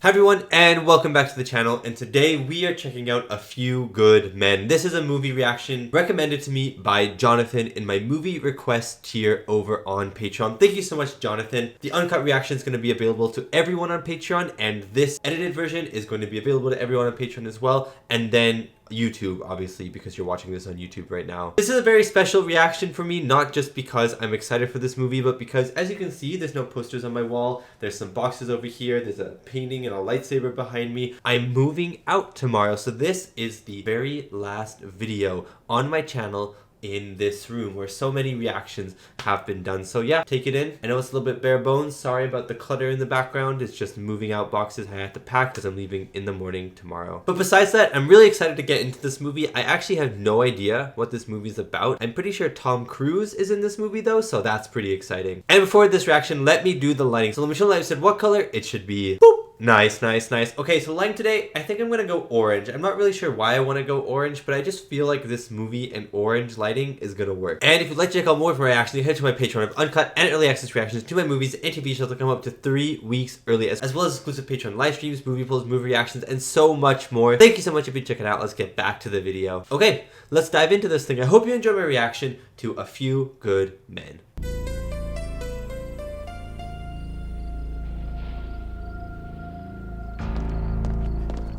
Hi everyone and welcome back to the channel, and today we are checking out A Few Good Men. This is a movie reaction recommended to me by Jonathan in my movie request tier over on Patreon. Thank you so much, Jonathan. The uncut reaction is going to be available to everyone on Patreon, and this edited version is going to be available to everyone on Patreon as well, and then YouTube, obviously, because you're watching this on YouTube right now. This is a very special reaction for me, not just because I'm excited for this movie, but because, as you can see, there's no posters on my wall. There's some boxes over here. There's a painting and a lightsaber behind me. I'm moving out tomorrow, so this is the very last video on my channel in this room where so many reactions have been done. So yeah, take it in. I know it's a little bit bare bones. Sorry about the clutter in the background. It's just moving out boxes I have to pack because I'm leaving in the morning tomorrow. But besides that, I'm really excited to get into this movie. I actually have no idea what this movie is about. I'm pretty sure Tom Cruise is in this movie though, so that's pretty exciting. And before this reaction, let me do the lighting. So Michelle Knight said what color? It should be boop. Nice, nice, nice. Okay, so lighting today, I think I'm gonna go orange. I'm not really sure why I want to go orange, but I just feel like this movie and orange lighting is gonna work. And if you'd like to check out more of my reactions, head to my Patreon. I have uncut and early access reactions to my movies and TV shows that come up to 3 weeks early, as well as exclusive Patreon live streams, movie polls, movie reactions, and so much more. Thank you so much if you check it out. Let's get back to the video. Okay, let's dive into this thing. I hope you enjoy my reaction to A Few Good Men.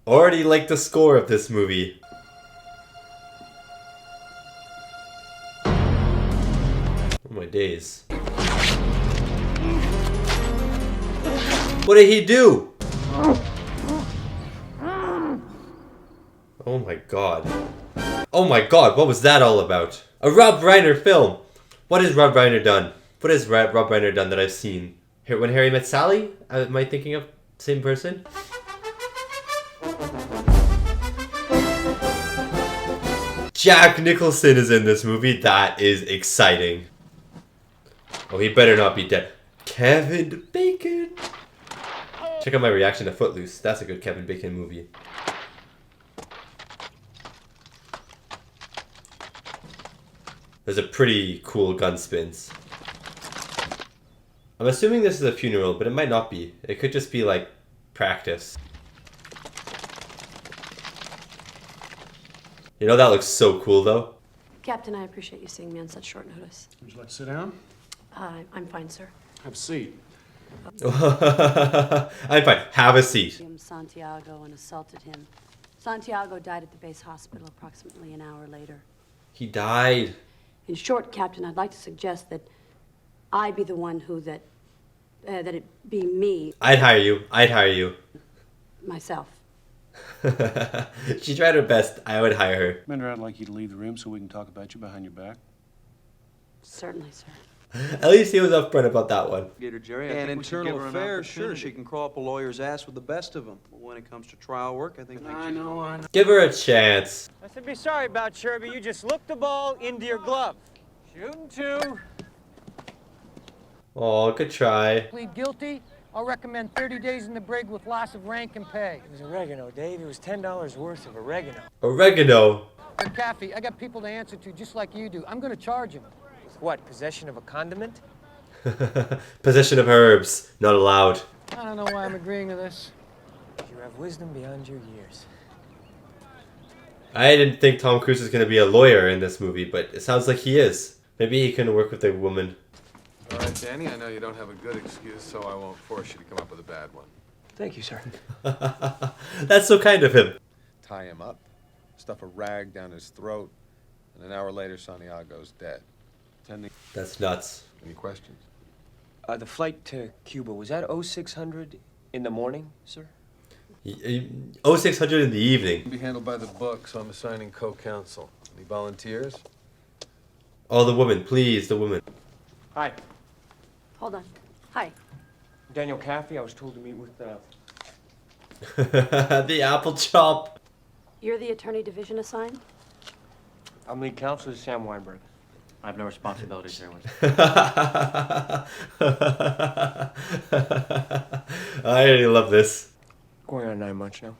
Already like the score of this movie. Oh my days. What did he do? Oh my god. Oh my god, what was that all about? A Rob Reiner film. What has Rob Reiner done? What has Rob Reiner done that I've seen? When Harry Met Sally? Am I thinking of the same person? Jack Nicholson is in this movie. That is exciting. Oh, he better not be dead. Kevin Bacon. Check out my reaction to Footloose. That's a good Kevin Bacon movie. There's a pretty cool gun spins. I'm assuming this is a funeral, but it might not be. It could just be like practice. You know, that looks so cool, though. Captain, I appreciate you seeing me on such short notice. Would you like to sit down? I'm fine, sir. Have a seat. I'm fine. Have a seat. Santiago and assaulted him. Santiago died at the base hospital approximately an hour later. He died. In short, Captain, I'd like to suggest that I be the one who that it be me. I'd hire you. I'd hire you. Myself. She tried her best. I would hire her. Commander, I'd like you to leave the room so we can talk about you behind your back. Certainly, sir. At least he was upfront about that one. Jerry, and internal affairs, sure, she can crawl up a lawyer's ass with the best of them. But when it comes to trial work, I think... I know. Give her a chance. I said, be sorry about Sherby. You just look the ball into your glove. Shooting two. Oh, good try. Plead guilty. I'll recommend 30 days in the brig with loss of rank and pay. It was oregano, Dave. It was $10 worth of oregano. Oregano. But Caffey, I got people to answer to just like you do. I'm going to charge him. With what? Possession of a condiment? Possession of herbs. Not allowed. I don't know why I'm agreeing to this. You have wisdom beyond your years. I didn't think Tom Cruise was going to be a lawyer in this movie, but it sounds like he is. Maybe he can work with a woman. All right, Danny, I know you don't have a good excuse, so I won't force you to come up with a bad one. Thank you, sir. That's so kind of him. Tie him up, stuff a rag down his throat, and an hour later, Santiago's dead. That's nuts. Any questions? The flight to Cuba, was that 0600 in the morning, sir? 0600 in the evening. Be handled by the book, so I'm assigning co-counsel. Any volunteers? Oh, the woman. Please, the woman. Hi. Hold on. Hi. Daniel Caffey. I was told to meet with, The apple chop. You're the attorney division assigned? I'm lead counsel to Sam Weinberg. I have no responsibilities there. I really love this. Going on 9 months now.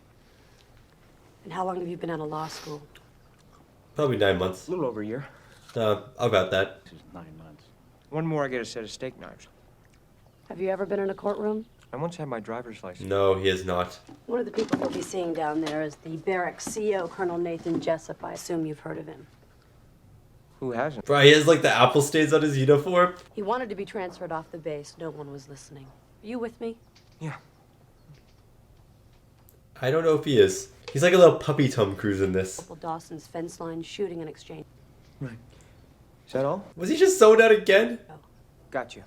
And how long have you been out of law school? Probably 9 months. A little over a year. About that. This is 9 months. One more, I get a set of steak knives. Have you ever been in a courtroom? I once had my driver's license. No, he is not. One of the people you'll be seeing down there is the barracks CO, Colonel Nathan Jessup. I assume you've heard of him. Who hasn't? Bro, he has like the apple stains on his uniform. He wanted to be transferred off the base. No one was listening. Are you with me? Yeah. I don't know if he is. He's like a little puppy Tom Cruise in this. Corporal Dawson's fence line shooting and exchange. Right. Is that all? Was he just zoned out again? Got you.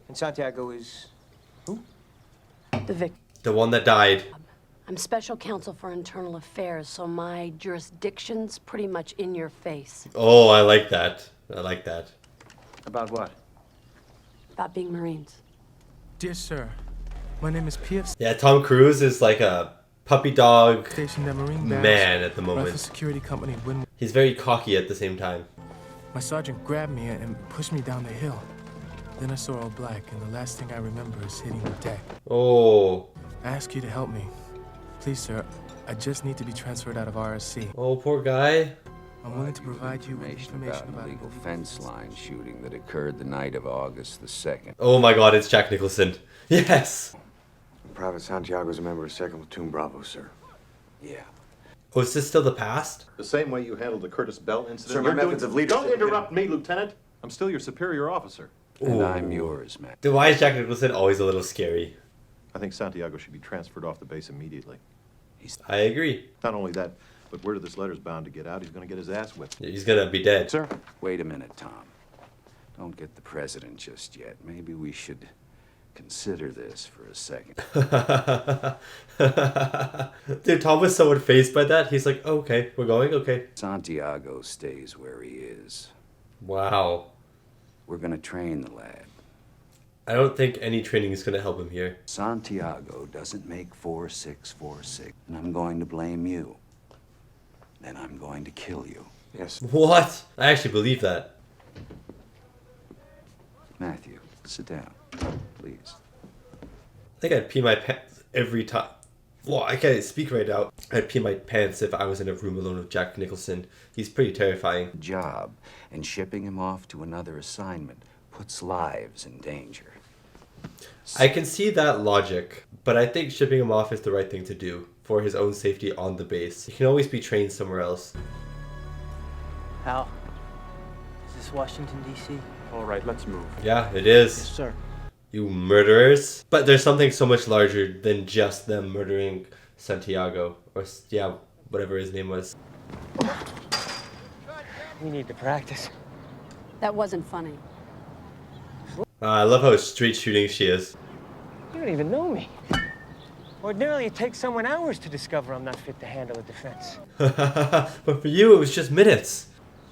And Santiago is... who? The victim. The one that died. I'm special counsel for internal affairs, so my jurisdiction's pretty much in your face. Oh, I like that. I like that. About what? About being Marines. Dear sir, my name is P.F. Yeah, Tom Cruise is like a puppy dog Stationed at Marine Barracks, man at the Rifle moment. Security Company in Wynwood. He's very cocky at the same time. My sergeant grabbed me and pushed me down the hill. Then I saw all black, and the last thing I remember is hitting the deck. Oh. I ask you to help me. Please, sir, I just need to be transferred out of RSC. Oh, poor guy. I'm willing to provide you with information an about illegal fence line shooting that occurred the night of August the 2nd. Oh my god, it's Jack Nicholson. Yes. Private Santiago's a member of 2nd Platoon Bravo, sir. Yeah. Oh, is this still the past? The same way you handled the Curtis Bell incident. Sir, my methods of leadership... Don't interrupt me, Lieutenant. I'm still your superior officer. And Ooh. I'm yours, man. Then why is Jack Nicholson always a little scary? I think Santiago should be transferred off the base immediately. I agree. Not only that, but word of this letter's bound to get out. He's going to get his ass whipped. He's gonna be dead. Sir? Wait a minute, Tom. Don't get the president just yet. Maybe we should consider this for a second. Dude, Tom was so unfazed by that. He's like, oh, okay, we're going? Okay. Santiago stays where he is. Wow. We're gonna train the lad. I don't think any training is gonna help him here. Santiago doesn't make 4646, and I'm going to blame you. Then I'm going to kill you. Yes. What? I actually believe that. Matthew, sit down, please. I think I'd pee my pants every time. Well, I can't speak right now. I'd pee my pants if I was in a room alone with Jack Nicholson. He's pretty terrifying. Job, and shipping him off to another assignment puts lives in danger. I can see that logic, but I think shipping him off is the right thing to do for his own safety on the base. He can always be trained somewhere else. Hal, is this Washington, D.C.? All right, let's move. Yeah, it is. Sir. You murderers. But there's something so much larger than just them murdering Santiago. Or, yeah, whatever his name was. We need to practice. That wasn't funny. I love how straight shooting she is. You don't even know me. Ordinarily, it takes someone hours to discover I'm not fit to handle a defense. But for you, it was just minutes.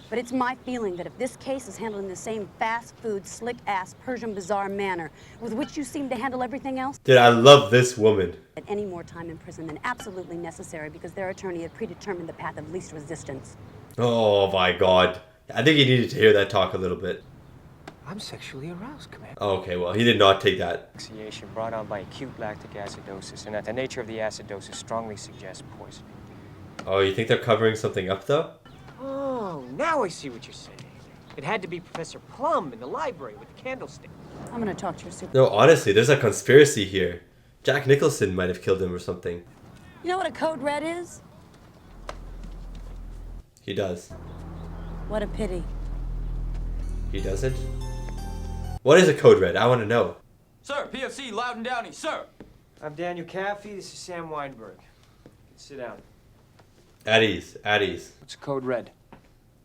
But it's my feeling that if this case is handled in the same fast food, slick-ass, Persian bazaar manner with which you seem to handle everything else, Dude, I love this woman. at any more time in prison than absolutely necessary because their attorney had predetermined the path of least resistance. Oh my god. I think he needed to hear that talk a little bit. I'm sexually aroused, Commander. Okay, well, he did not take that. Asphyxiation brought on by acute lactic acidosis, and that the nature of the acidosis strongly suggests poisoning. Oh, you think they're covering something up, though? Oh, now I see what you're saying. It had to be Professor Plum in the library with the candlestick. I'm gonna talk to your super... No, honestly, there's a conspiracy here. Jack Nicholson might have killed him or something. You know what a code red is? He does. What a pity. He doesn't? What is a code red? I want to know. Sir, PFC, Loudon Downey, sir. I'm Daniel Caffey. This is Sam Weinberg. Sit down. At ease, at ease. What's code red?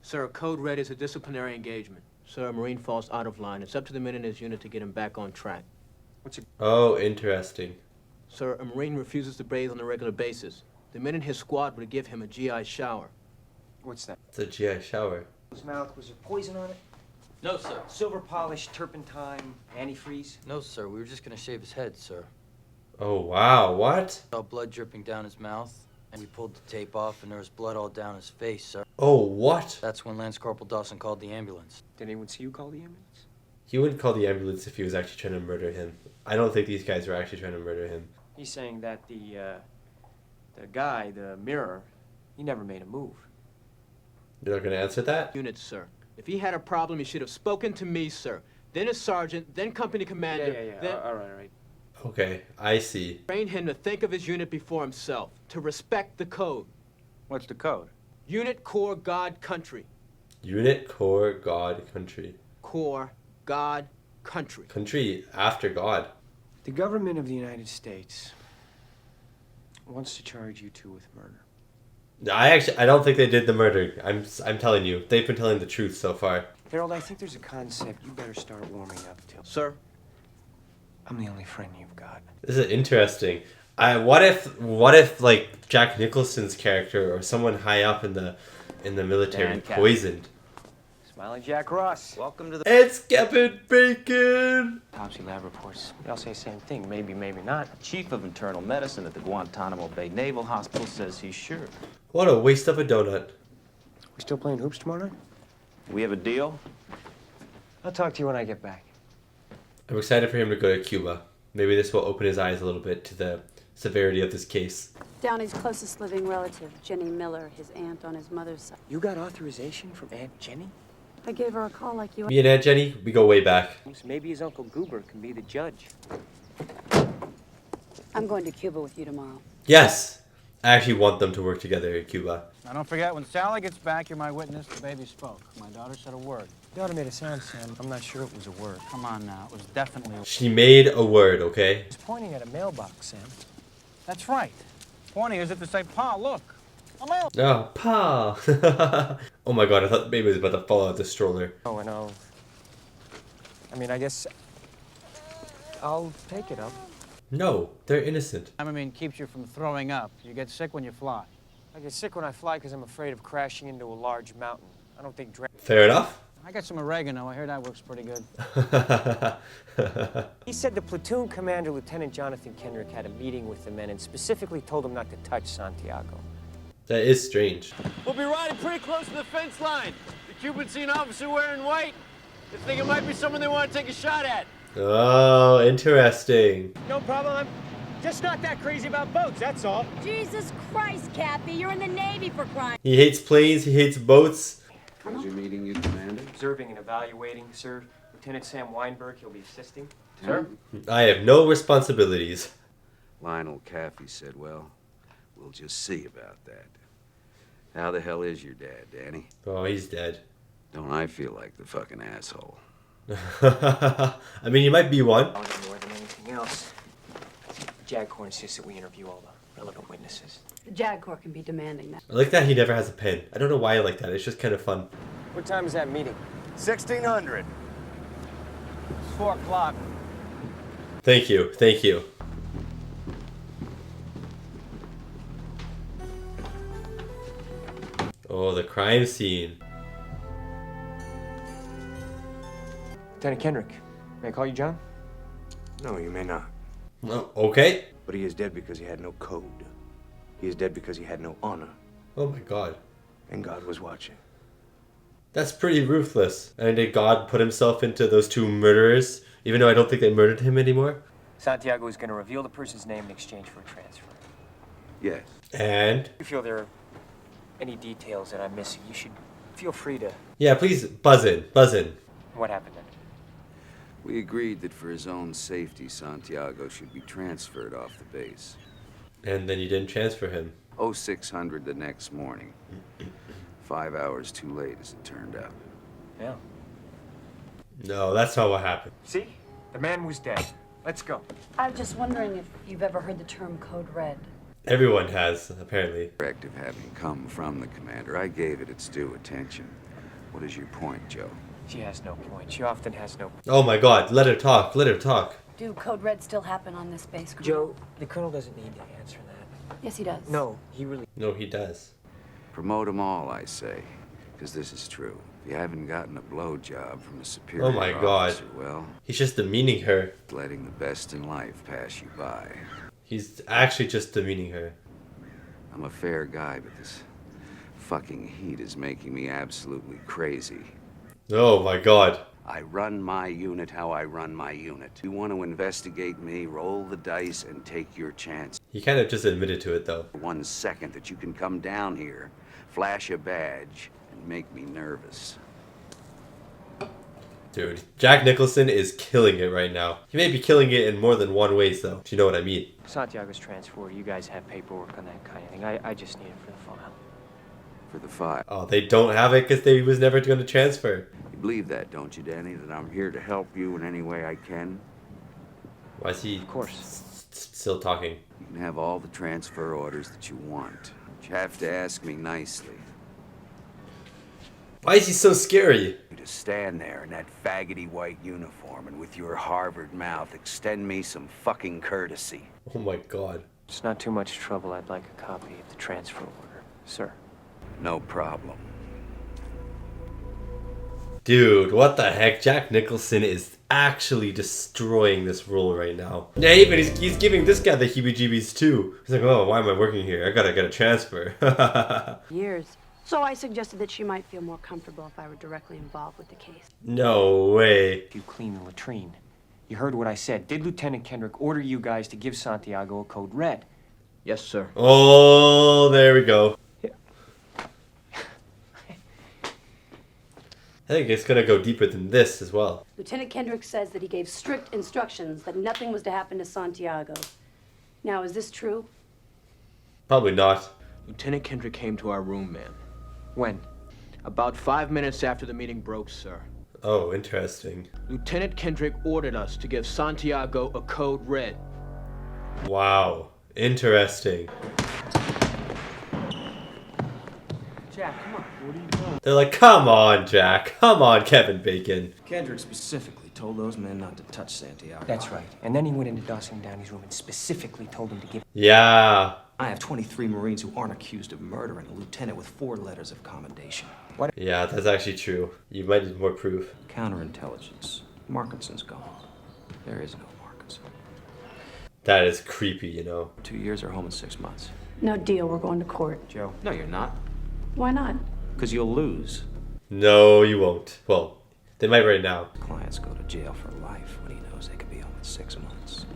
Sir, a code red is a disciplinary engagement. Sir, a Marine falls out of line. It's up to the men in his unit to get him back on track. What's a... Oh, interesting. Sir, a Marine refuses to bathe on a regular basis. The men in his squad would give him a GI shower. What's that? It's a GI shower. His mouth, was there poison on it? No, sir. Silver polish, turpentine, antifreeze? No, sir. We were just gonna shave his head, sir. Oh, wow, what? Saw blood dripping down his mouth, and we pulled the tape off, and there was blood all down his face, sir. Oh, what? That's when Lance Corporal Dawson called the ambulance. Did anyone see you call the ambulance? He wouldn't call the ambulance if he was actually trying to murder him. I don't think these guys were actually trying to murder him. He's saying that the guy, the mirror, he never made a move. You're not going to answer that? Units, sir. If he had a problem, he should have spoken to me, sir. Then a sergeant, then company commander, Yeah. then... All right. Okay, I see. Train him to think of his unit before himself, to respect the code. What's the code? Unit, Corps, God, Country. Unit, Core, God, Country. Corps, God, Country. Country after God. The government of the United States wants to charge you two with murder. I don't think they did the murder. I'm telling you, they've been telling the truth so far. Harold, I think there's a concept you better start warming up to. Sir? I'm the only friend you've got. This is interesting. What if like Jack Nicholson's character or someone high up in the military poisoned? Smiling Jack Ross. Welcome to the... It's Kevin Bacon! Autopsy lab reports. They'll say same thing. Maybe, maybe not. Chief of Internal Medicine at the Guantanamo Bay Naval Hospital says he's sure. What a waste of a donut. We still playing hoops tomorrow night? We have a deal? I'll talk to you when I get back. I'm excited for him to go to Cuba. Maybe this will open his eyes a little bit to the severity of this case. Downey's closest living relative, Jenny Miller, his aunt on his mother's side. You got authorization from Aunt Jenny? I gave her a call like you. Me and Aunt Jenny, we go way back. Maybe his Uncle Goober can be the judge. I'm going to Cuba with you tomorrow. Yes! I actually want them to work together in Cuba. Now, don't forget, when Sally gets back, you're my witness. The baby spoke. My daughter said a word. Daughter made a sound, Sam. I'm not sure it was a word. Come on now. It was definitely a word. She made a word, okay? He's pointing at a mailbox, Sam. That's right. Pointing as if to say, Pa, look. A mail. Oh, Pa! Oh my god, I thought the baby was about to fall out the stroller. Oh, and I guess I'll take it up. No, they're innocent. I mean, keeps you from throwing up. You get sick when you fly. I get sick when I fly because I'm afraid of crashing into a large mountain. I don't think... Fair enough. I got some oregano. I hear that works pretty good. He said the platoon commander, Lieutenant Jonathan Kendrick, had a meeting with the men and specifically told them not to touch Santiago. That is strange. We'll be riding pretty close to the fence line. The Cubans see an officer wearing white. They think it might be someone they want to take a shot at. Oh, interesting. No problem. I'm just not that crazy about boats, that's all. Jesus Christ, Cappy, you're in the Navy for crying. He hates planes, he hates boats. How's your meeting, you commander? Observing and evaluating, sir. Lieutenant Sam Weinberg, he'll be assisting. Sir? I have no responsibilities. Lionel Caffey said, well, we'll just see about that. How the hell is your dad, Danny? Oh, he's dead. Don't I feel like the fucking asshole? I mean, you might be one. More than anything else, JAG Corps insists that we interview all the relevant witnesses. The JAG Corps can be demanding that. I like that he never has a pen. I don't know why I like that. It's just kind of fun. What time is that meeting? 1600. It's 4 o'clock. Thank you. Thank you. Oh, the crime scene. Lieutenant Kendrick, may I call you John? No, you may not. Oh, okay. But he is dead because he had no code. He is dead because he had no honor. Oh my god. And God was watching. That's pretty ruthless. And did God put himself into those two murderers, even though I don't think they murdered him anymore? Santiago is going to reveal the person's name in exchange for a transfer. Yes. And? If you feel there are any details that I'm missing, you should feel free to... Yeah, please buzz in. Buzz in. What happened then? We agreed that for his own safety, Santiago should be transferred off the base. And then you didn't transfer him. 0600 the next morning. 5 hours too late, as it turned out. Yeah. No, that's not what happened. See? The man was dead. Let's go. I was just wondering if you've ever heard the term Code Red. Everyone has, apparently. Directive having come from the commander, I gave it its due attention. What is your point, Joe? She has no point. She often has no... Oh my god, let her talk. Let her talk. Do Code Red still happen on this base, Colonel? Joe, the Colonel doesn't need to answer that. Yes, he does. No, he really... No, he does. Promote them all, I say. Because this is true. If you haven't gotten a blowjob from a superior Oh my god. officer, well... He's just demeaning her. Letting the best in life pass you by. He's actually just demeaning her. I'm a fair guy, but this fucking heat is making me absolutely crazy. Oh my god. I run my unit how I run my unit. You want to investigate me, roll the dice and take your chance. He kind of just admitted to it though. 1 second that you can come down here, flash a badge, and make me nervous. Dude, Jack Nicholson is killing it right now. He may be killing it in more than one ways, though. Do you know what I mean? Santiago's transferred. You guys have paperwork on that kind of thing. I just need it for the file. For the file. Oh, they don't have it because they was never going to transfer. You believe that, don't you, Danny? That I'm here to help you in any way I can? Why is he Of course. still talking? You can have all the transfer orders that you want. But you have to ask me nicely. Why is he so scary? You to stand there in that faggoty white uniform and with your Harvard mouth extend me some fucking courtesy. Oh my god. It's not too much trouble. I'd like a copy of the transfer order, sir. No problem. Dude, what the heck? Jack Nicholson is actually destroying this role right now. Yeah, even he's giving this guy the heebie-jeebies too. He's like, oh, why am I working here? I gotta get a transfer. Years. So I suggested that she might feel more comfortable if I were directly involved with the case. No way. You clean the latrine. You heard what I said. Did Lieutenant Kendrick order you guys to give Santiago a code red? Yes, sir. Oh, there we go. I think it's gonna go deeper than this as well. Lieutenant Kendrick says that he gave strict instructions that nothing was to happen to Santiago. Now, is this true? Probably not. Lieutenant Kendrick came to our room, ma'am. When? About 5 minutes after the meeting broke, sir. Oh, interesting. Lieutenant Kendrick ordered us to give Santiago a code red. Wow. Interesting. Jack, come on. What are you doing? They're like, come on, Jack. Come on, Kevin Bacon. Kendrick specifically told those men not to touch Santiago. That's right. And then he went into Dawson Downey's room and specifically told him to give... Yeah. I have 23 Marines who aren't accused of murder and a lieutenant with 4 letters of commendation. What? Yeah, that's actually true. You might need more proof. Counterintelligence. Markinson's gone. There is no Markinson. That is creepy, you know. 2 years or home in 6 months. No deal. We're going to court. Joe. No, you're not. Why not? Because you'll lose. No, you won't. Well, they might right now. Clients go to jail for life when he knows they could be home in 6 months.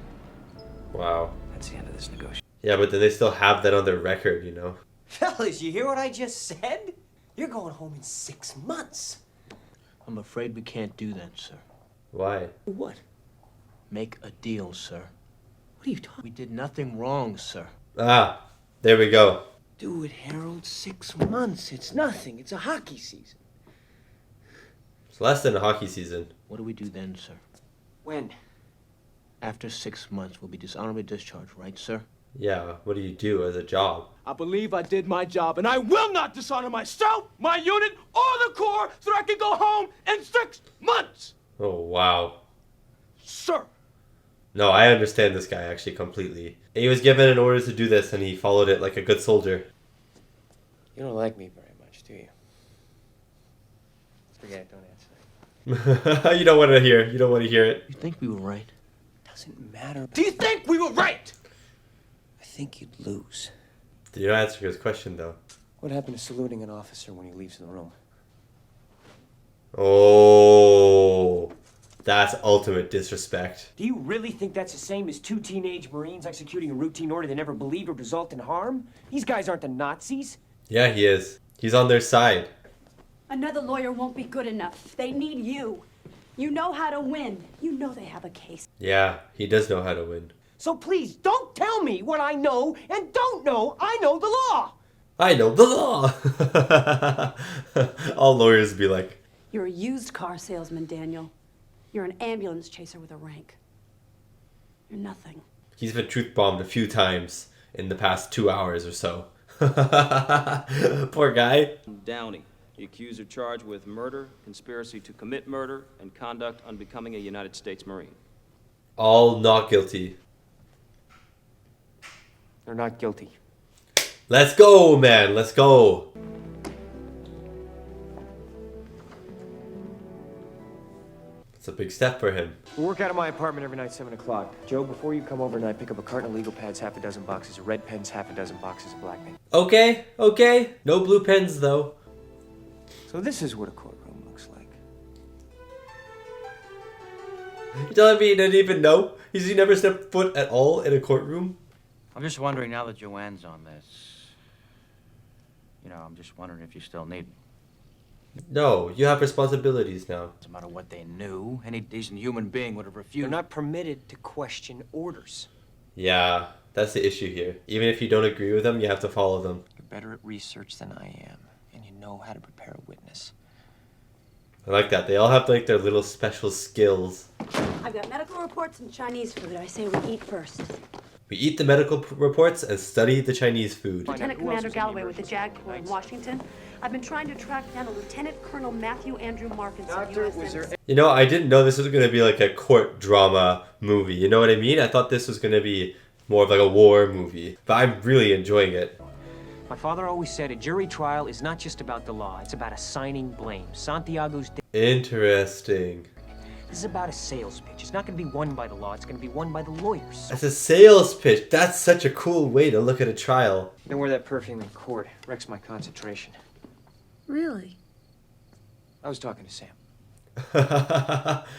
Wow. That's the end of this negotiation. Yeah, but then they still have that on their record, you know. Fellas, you hear what I just said? You're going home in 6 months. I'm afraid we can't do that, sir. Why? What? Make a deal, sir. What are you talking? We did nothing wrong, sir. Ah, there we go. Do it, Harold. 6 months. It's nothing. It's a hockey season. It's less than a hockey season. What do we do then, sir? When? After 6 months, we'll be dishonorably discharged, right, sir? Yeah, what do you do as a job? I believe I did my job, and I will not dishonor myself, my unit, or the Corps so that I can go home in 6 months! Oh, wow. Sir! No, I understand this guy actually completely. He was given an order to do this, and he followed it like a good soldier. You don't like me very much, do you? Forget it. Don't answer. You don't want to hear. You don't want to hear it. You think we were right? Doesn't matter. Do you think we were right? I think you'd lose. Did you answer his question, though? What happened to saluting an officer when he leaves the room? Oh, that's ultimate disrespect. Do you really think that's the same as 2 teenage Marines executing a routine order they never believed would result in harm? These guys aren't the Nazis. Yeah, he is. He's on their side. Another lawyer won't be good enough. They need you. You know how to win. You know they have a case. Yeah, he does know how to win. So please, don't tell me what I know and don't know. I know the law. I know the law. All lawyers be like, You're a used car salesman, Daniel. You're an ambulance chaser with a rank. You're nothing. he's been truth bombed a few times in the past 2 hours or so. Poor guy. Downey, the accused are charged with murder, conspiracy to commit murder, and conduct unbecoming a United States Marine. All not guilty. They're not guilty. Let's go, man. Let's go. It's a big step for him. We work out of my apartment every night, 7 o'clock. Joe, before you come over tonight, pick up a carton of legal pads, half a dozen boxes of red pens, half a dozen boxes of black pens. Okay, okay. No blue pens, though. So this is what a courtroom looks like. You telling me he didn't even know? He never stepped foot at all in a courtroom? I'm just wondering, now that Joanne's on this, I'm just wondering if you still need me. No, you have responsibilities now. Doesn't matter what they knew. Any decent human being would have refused. You're not permitted to question orders. Yeah, that's the issue here. Even if you don't agree with them, you have to follow them. You're better at research than I am, and you know how to prepare a witness. I like that. They all have like their little special skills. I've got medical reports and Chinese food. I say we eat first. We eat the medical reports and study the Chinese food. Lieutenant Commander Galloway with the JAG Corps in Washington. I've been trying to track down a Lieutenant Colonel Matthew Andrew Markinson. Doctor, was there... You know, I didn't know this was going to be like a court drama movie. You know what I mean? I thought this was going to be more of like a war movie. But I'm really enjoying it. My father always said a jury trial is not just about the law, it's about assigning blame. Santiago's Interesting. This is about a sales pitch. It's not going to be won by the law, it's going to be won by the lawyers. That's a sales pitch. That's such a cool way to look at a trial. Don't wear that perfume in court. Wrecks my concentration. Really? I was talking to Sam.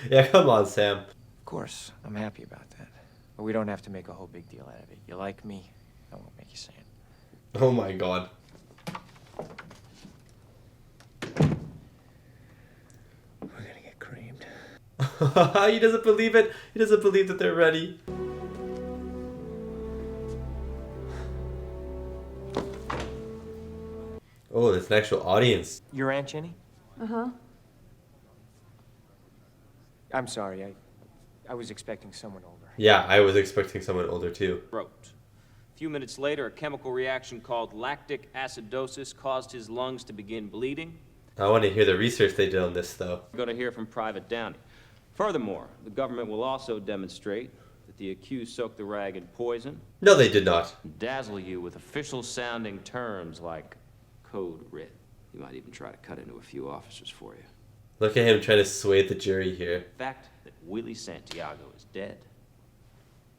Yeah, come on, Sam. Of course, I'm happy about that. But we don't have to make a whole big deal out of it. You like me, I won't make you say it. Oh my god. We're gonna get creamed. He doesn't believe it. He doesn't believe that they're ready. Oh, there's an actual audience. Your Aunt Jenny? Uh-huh. I'm sorry, I was expecting someone older. Yeah, I was expecting someone older too. Throat. A few minutes later, a chemical reaction called lactic acidosis caused his lungs to begin bleeding. I want to hear the research they did on this though. We're going to hear from Private Downey. Furthermore, the government will also demonstrate that the accused soaked the rag in poison. No, they did not. Dazzle you with official-sounding terms like code red. You might even try to cut into a few officers for you. Look at him trying to sway the jury here. The fact that Willie Santiago is dead,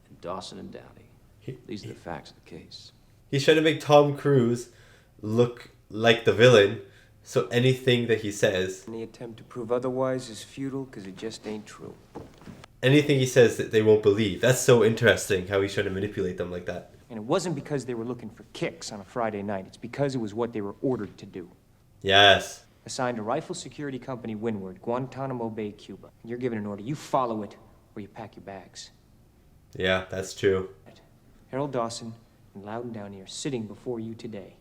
and Dawson and Downey, these are the facts of the case. He's trying to make Tom Cruise look like the villain, so anything that he says, Any attempt to prove otherwise is futile because it just ain't true. anything he says that they won't believe. That's so interesting how he's trying to manipulate them like that. And it wasn't because they were looking for kicks on a Friday night. It's because it was what they were ordered to do. Yes. Assigned to Rifle Security Company Windward, Guantanamo Bay, Cuba. You're given an order. You follow it, or you pack your bags. Yeah, that's true. Harold Dawson and Loudon Downey are sitting before you today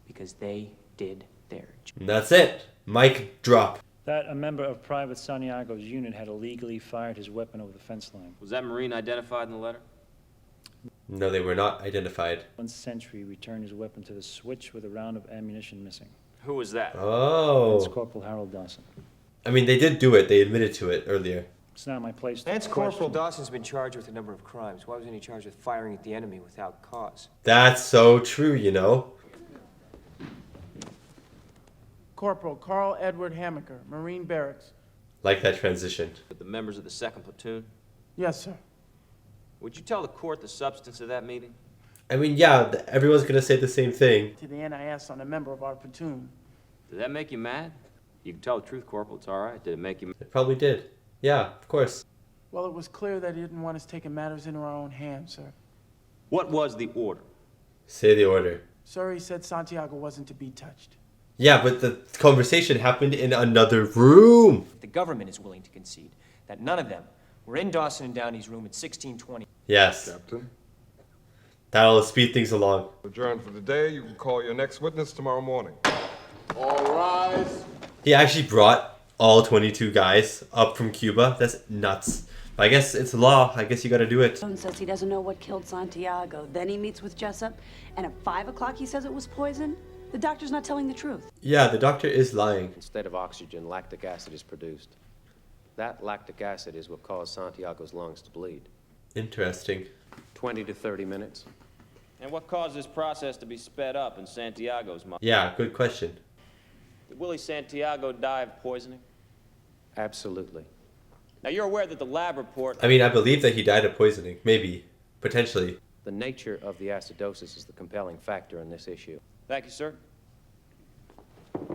because they did their job. And that's it. Mic drop. That a member of Private Santiago's unit had illegally fired his weapon over the fence line. Was that Marine identified in the letter? No, they were not identified. One sentry returned his weapon to the switch with a round of ammunition missing. Who was that? Oh. Lance Corporal Harold Dawson. I mean, they did do it. They admitted to it earlier. It's not my place to Lance Corporal question. Dawson's been charged with a number of crimes. Why wasn't he charged with firing at the enemy without cause? That's so true, you know. Corporal Carl Edward Hammaker, Marine Barracks. Like that transition. With the members of the 2nd Platoon? Yes, sir. Would you tell the court the substance of that meeting? I mean, yeah, everyone's going to say the same thing. To the NIS on a member of our platoon. Did that make you mad? You can tell the truth, Corporal. It's all right. Did it make you mad? It probably did. Yeah, of course. Well, it was clear that he didn't want us taking matters into our own hands, sir. What was the order? Say the order. Sir, he said Santiago wasn't to be touched. Yeah, but the conversation happened in another room. The government is willing to concede that none of them were in Dawson and Downey's room at 1620. Yes. Captain. That'll speed things along. Adjourned for the day. You can call your next witness tomorrow morning. All rise. He actually brought all 22 guys up from Cuba. That's nuts. But I guess it's law. I guess you gotta do it. Jones says he doesn't know what killed Santiago. Then he meets with Jessup, and at 5 o'clock he says it was poison. The doctor's not telling the truth. Yeah, the doctor is lying. Instead of oxygen, lactic acid is produced. That lactic acid is what caused Santiago's lungs to bleed. Interesting. 20 to 30 minutes. And what caused this process to be sped up in Santiago's mind? Yeah, good question. Did Willie Santiago die of poisoning? Absolutely. Now, you're aware that the lab report... I mean, I believe that he died of poisoning. Maybe. Potentially. The nature of the acidosis is the compelling factor in this issue. Thank you, sir.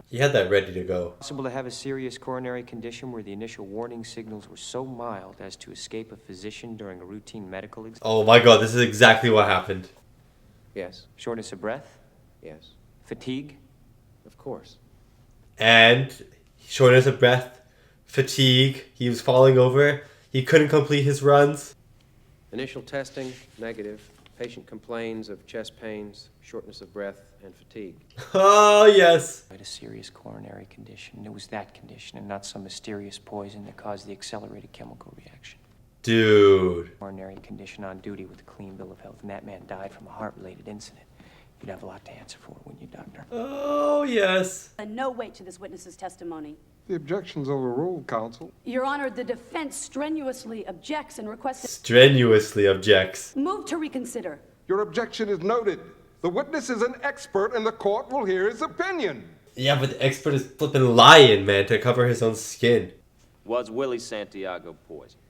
He had that ready to go. Possible to have a serious coronary condition where the initial warning signals were so mild as to escape a physician during a routine medical exam. Oh my god, this is exactly what happened. Yes. Shortness of breath? Yes. Fatigue? Of course. And Shortness of breath, fatigue, he was falling over, he couldn't complete his runs. Initial testing, negative. Patient complains of chest pains, shortness of breath, and fatigue. Oh, yes. I had a serious coronary condition. It was that condition and not some mysterious poison that caused the accelerated chemical reaction. Dude. Coronary condition on duty with a clean bill of health, and that man died from a heart-related incident. You'd have a lot to answer for, wouldn't you, Doctor? Oh, yes. No weight to this witness's testimony. The objection's overruled, counsel. Your Honor, the defense strenuously objects and requests... Strenuously objects. Move to reconsider. Your objection is noted. The witness is an expert and the court will hear his opinion. Yeah, but the expert is flipping lying, man, to cover his own skin. Was Willie Santiago poisoned?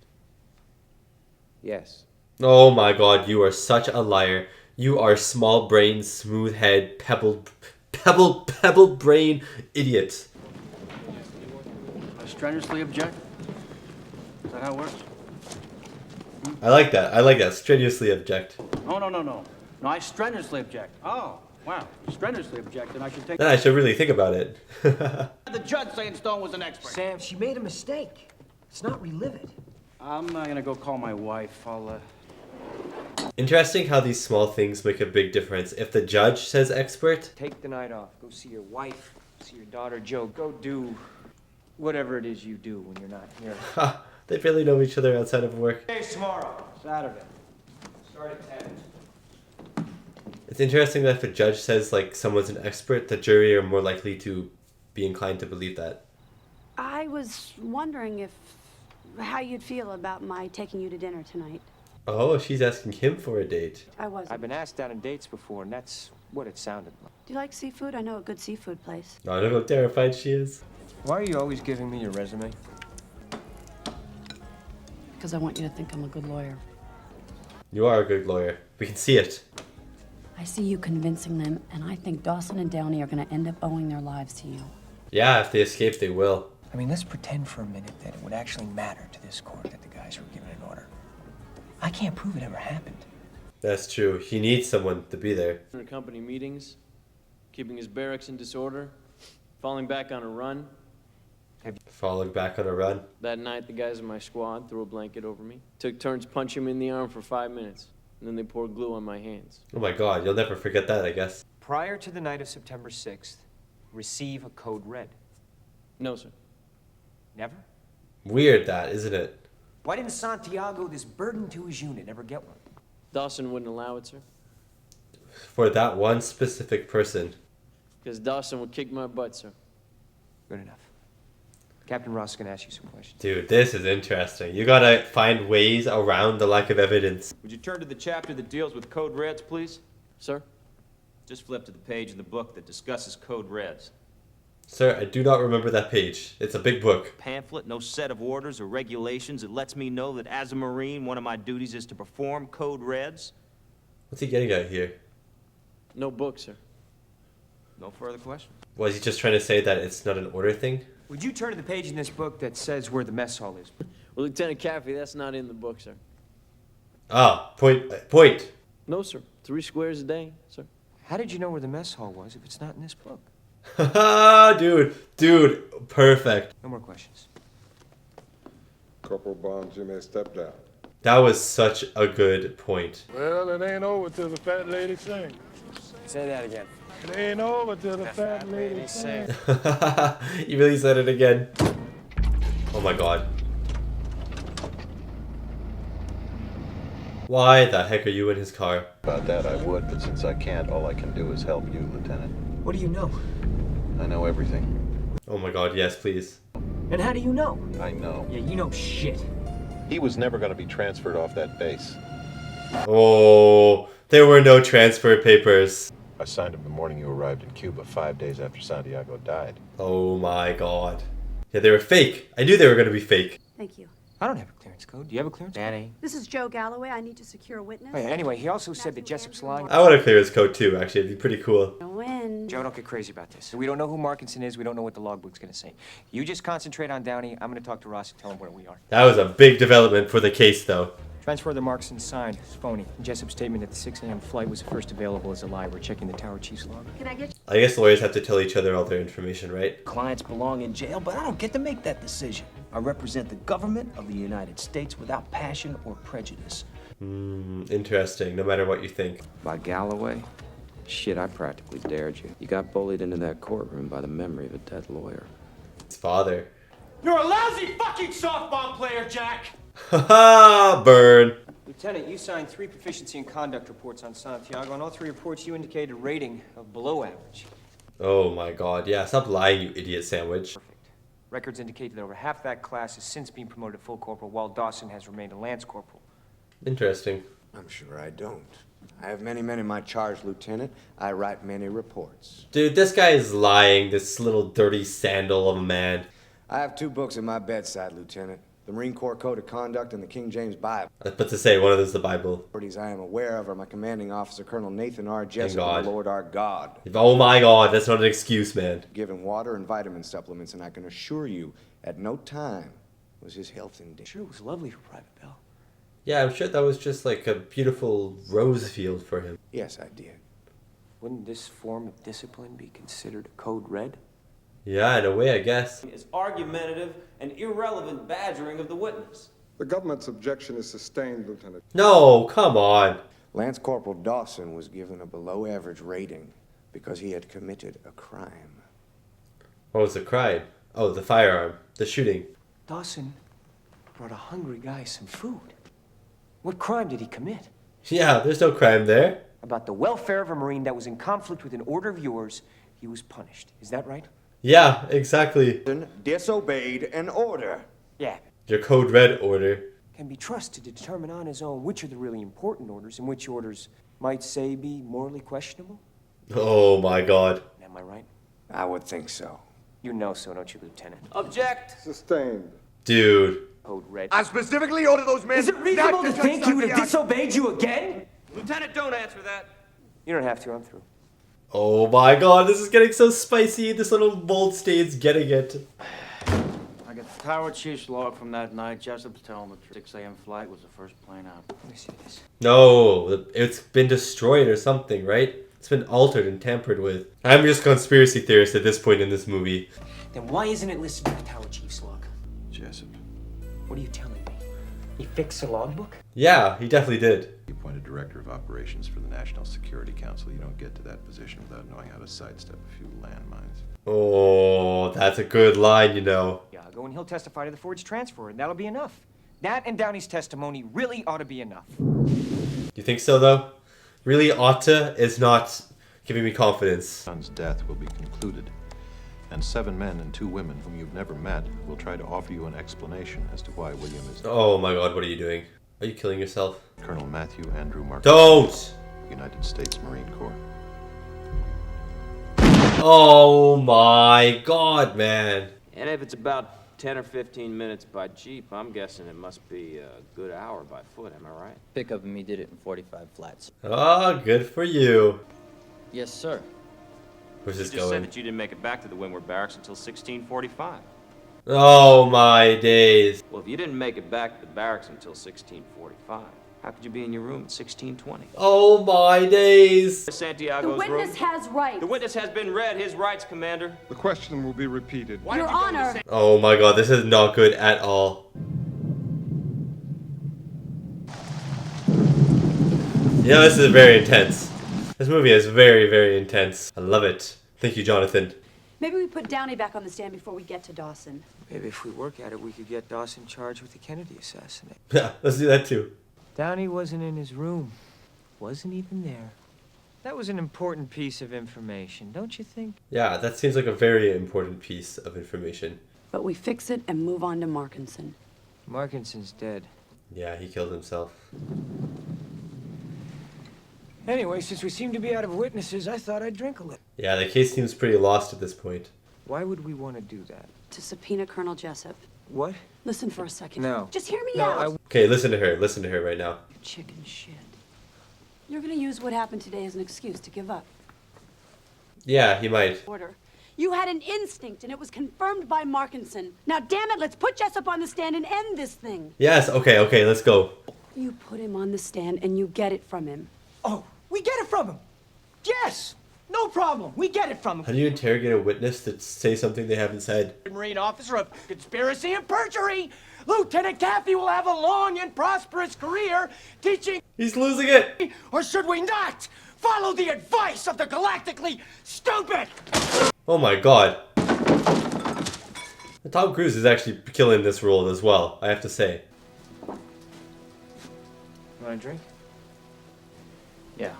Yes. Oh my god, you are such a liar. You are small brain, smooth head, pebble brain idiot. I strenuously object. Is that how it works? I like that. I like that. Strenuously object. No. No, I strenuously object. Oh, wow. Strenuously object, and I should take... Then I should really think about it. The judge saying Stone was an expert. Sam, she made a mistake. Let's not relive it. I'm gonna go call my wife. I'll, Interesting how these small things make a big difference. If the judge says expert, Take the night off. Go see your wife. See your daughter, Joe. Go do whatever it is you do when you're not here. they barely know each other outside of work. Days tomorrow. Saturday. Start at 10. It's interesting that if a judge says like someone's an expert, the jury are more likely to be inclined to believe that. I was wondering how you'd feel about my taking you to dinner tonight. Oh, she's asking him for a date. I wasn't. I've been asked out on dates before, and that's what it sounded like. Do you like seafood? I know a good seafood place. Oh, look how terrified she is. Why are you always giving me your resume? Because I want you to think I'm a good lawyer. You are a good lawyer. We can see it. I see you convincing them, and I think Dawson and Downey are going to end up owing their lives to you. Yeah, if they escape, they will. I mean, let's pretend for a minute that it would actually matter to this court that the guys were given an order. I can't prove it ever happened. That's true. He needs someone to be there. Company meetings, keeping his barracks in disorder, falling back on a run. Falling back on a run. That night, the guys in my squad threw a blanket over me. Took turns punching him in the arm for 5 minutes. And then they poured glue on my hands. Oh my god, you'll never forget that, I guess. Prior to the night of September 6th, receive a code red. No, sir. Never? Weird that, isn't it? Why didn't Santiago, this burden to his unit, ever get one? Dawson wouldn't allow it, sir. For that one specific person. Because Dawson would kick my butt, sir. Good enough. Captain Ross is going to ask you some questions. Dude, this is interesting. You gotta find ways around the lack of evidence. Would you turn to the chapter that deals with code reds, please? Sir? Just flip to the page in the book that discusses code reds. Sir, I do not remember that page. It's a big book. Pamphlet, no set of orders or regulations. It lets me know that as a Marine, one of my duties is to perform code reds. What's he getting at here? No book, sir. No further questions. Was he just trying to say that it's not an order thing? Would you turn to the page in this book that says where the mess hall is? Well, Lieutenant Caffey, that's not in the book, sir. Ah, point. No, sir. 3 squares a day, sir. How did you know where the mess hall was if it's not in this book? Dude, perfect. No more questions. Corporal Barnes, you may step down. That was such a good point. Well, it ain't over till the fat lady sings. Say that again. It ain't over till the fat lady sings. He really said it again. Oh my god. Why the heck are you in his car? About that I would, but since I can't, all I can do is help you, Lieutenant. What do you know? I know everything. Oh my god, yes, please. And how do you know? I know. Yeah, you know shit. He was never going to be transferred off that base. Oh, there were no transfer papers. I signed him the morning you arrived in Cuba, 5 days after Santiago died. Oh my god. Yeah, they were fake. I knew they were going to be fake. Thank you. I don't have a clearance code. Do you have a clearance? Danny. This is Joe Galloway. I need to secure a witness. Wait, anyway, he also said that Jessup's lying. I want to clear his code too, actually. It'd be pretty cool. Win. Joe, don't get crazy about this. We don't know who Markinson is. We don't know what the logbook's going to say. You just concentrate on Downey. I'm going to talk to Ross and tell him where we are. That was a big development for the case, though. Transfer the Markson signed. It's phony. Jessup's statement that the 6 a.m. flight was the first available is a lie. We're checking the tower chief's log. Can I get I guess lawyers have to tell each other all their information, right? Clients belong in jail, but I don't get to make that decision. I represent the government of the United States without passion or prejudice. Interesting, no matter what you think. By Galloway? Shit, I practically dared you. You got bullied into that courtroom by the memory of a dead lawyer. His father. You're a lousy fucking softball player, Jack! Haha, burn. Lieutenant, you signed 3 proficiency and conduct reports on Santiago. On all 3 reports, you indicated a rating of below average. Oh my god, yeah, stop lying, you idiot sandwich. Perfect. Records indicate that over half that class has since been promoted to full corporal, while Dawson has remained a lance corporal. Interesting. I'm sure I don't. I have many men in my charge, Lieutenant. I write many reports. Dude, this guy is lying, this little dirty sandal of a man. I have 2 books at my bedside, Lieutenant. The Marine Corps Code of Conduct and the King James Bible. I was about to say, one of those is the Bible. Authorities I am aware of are my commanding officer, Colonel Nathan R. Jessup, and the Lord our God. Oh my god, that's not an excuse, man. Given water and vitamin supplements, and I can assure you, at no time was his health in danger. Sure, it was lovely for Private Bell. Yeah, I'm sure that was just like a beautiful rose field for him. Yes, I did. Wouldn't this form of discipline be considered a code red? Yeah, in a way, I guess. Is argumentative and irrelevant badgering of the witness. The government's objection is sustained, Lieutenant. No, come on. Lance Corporal Dawson was given a below-average rating because he had committed a crime. What was the crime? Oh, the firearm. The shooting. Dawson brought a hungry guy some food. What crime did he commit? Yeah, there's no crime there. About the welfare of a Marine that was in conflict with an order of yours, he was punished. Is that right? Yeah, exactly. Disobeyed an order. Yeah. Your code red order. Can be trusted to determine on his own which are the really important orders and which orders might say be morally questionable? Oh my god. Am I right? I would think so. You know so, don't you, Lieutenant? Object! Sustained. Dude. Code red. I specifically ordered those men. Is it reasonable to think he would have disobeyed you again? Lieutenant, don't answer that. You don't have to, I'm through. Oh my god, this is getting so spicy. This little bold state's getting it. I got the tower chief's log from that night. Jessup's telling the 6 a.m. flight was the first plane out. Let me see this. No, it's been destroyed or something, right? It's been altered and tampered with. I'm just a conspiracy theorist at this point in this movie. Then why isn't it listed in the tower chief's log? Jessup. What are you telling me? He fixed the logbook? Yeah, he definitely did. You appointed Director of Operations for the National Security Council. You don't get to that position without knowing how to sidestep a few landmines. Oh, that's a good line, you know. Iago, and he'll testify to the forged transfer, and that'll be enough. That and Downey's testimony really ought to be enough. You think so, though? Really ought to is not giving me confidence. Son's death will be concluded, and 7 men and 2 women whom you've never met will try to offer you an explanation as to why William is... Oh my god, what are you doing? Are you killing yourself? Colonel Matthew Andrew Mark. Don't! United States Marine Corps. Oh my god, man. And if it's about 10 or 15 minutes by Jeep, I'm guessing it must be a good hour by foot, am I right? Pickup and me did it in 45 flats. Oh, good for you. Yes, sir. Where's this You just going? said that you didn't make it back to the Windward Barracks until 1645. Oh my days. Well, if you didn't make it back to the barracks until 1645, how could you be in your room at 1620? Oh my days. Santiago's The witness room. has rights. The witness has been read his rights, Commander. The question will be repeated. Your Honor. Oh my god, this is not good at all. You know, this is very intense. This movie is very, very intense. I love it. Thank you, Jonathan. Maybe we put Downey back on the stand before we get to Dawson. Maybe if we work at it, we could get Dawson charged with the Kennedy assassination. Yeah, let's do that too. Downey wasn't in his room. Wasn't even there. That was an important piece of information, don't you think? Yeah, that seems like a very important piece of information. But we fix it and move on to Markinson. Markinson's dead. Yeah, he killed himself. Anyway, since we seem to be out of witnesses, I thought I'd drink a little. Yeah, the case seems pretty lost at this point. Why would we want to do that? To subpoena Colonel Jessup. What? Listen for a second. No. Just hear me No, out. Okay, listen to her. Listen to her right now. Chicken shit. You're gonna use what happened today as an excuse to give up. Yeah, he might. Order. You had an instinct, and it was confirmed by Markinson. Now, damn it, let's put Jessup on the stand and end this thing. Yes, okay, let's go. You put him on the stand and you get it from him. Oh, we get it from him. Yes, no problem. We get it from him. How do you interrogate a witness to say something they haven't said? Marine officer of conspiracy and perjury. Lieutenant Caffey will have a long and prosperous career teaching. He's losing it. Or should we not follow the advice of the galactically stupid? Oh my god. Tom Cruise is actually killing this role as well, I have to say. Want a drink? Yeah.